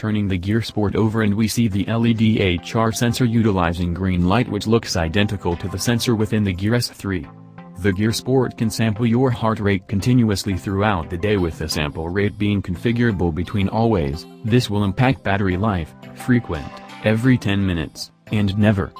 turning the Gear Sport over and we see the LED HR sensor utilizing green light which looks identical to the sensor within the Gear S3. The Gear Sport can sample your heart rate continuously throughout the day with the sample rate being configurable between always, this will impact battery life, frequent, every 10 minutes, and never.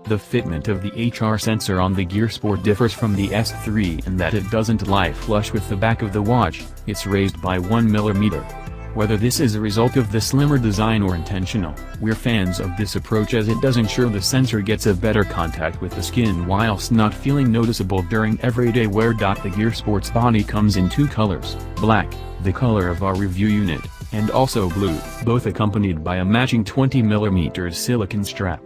The fitment of the HR sensor on the Gear Sport differs from the S3 in that it doesn't lie flush with the back of the watch, it's raised by 1 mm. Whether this is a result of the slimmer design or intentional, we're fans of this approach as it does ensure the sensor gets a better contact with the skin whilst not feeling noticeable during everyday wear. The Gear Sport's body comes in two colors, black, the color of our review unit, and also blue, both accompanied by a matching 20 mm silicone strap.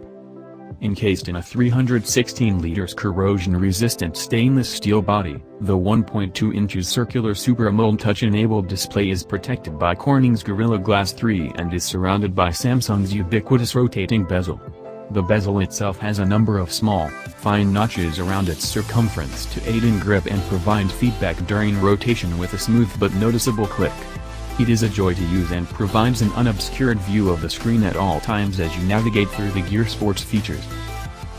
Encased in a 316 liters corrosion-resistant stainless steel body, the 1.2 inches circular Super AMOLED touch-enabled display is protected by Corning's Gorilla Glass 3 and is surrounded by Samsung's ubiquitous rotating bezel. The bezel itself has a number of small, fine notches around its circumference to aid in grip and provide feedback during rotation with a smooth but noticeable click. It is a joy to use and provides an unobscured view of the screen at all times as you navigate through the Gear Sport's features.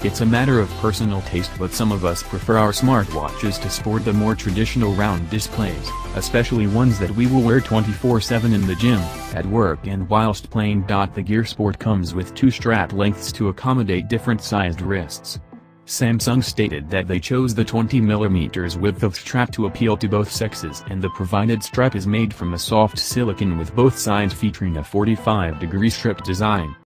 It's a matter of personal taste, but some of us prefer our smartwatches to sport the more traditional round displays, especially ones that we will wear 24/7 in the gym, at work and whilst playing. The Gear Sport comes with two strap lengths to accommodate different sized wrists. Samsung stated that they chose the 20 mm width of strap to appeal to both sexes, and the provided strap is made from a soft silicone with both sides featuring a 45-degree strip design.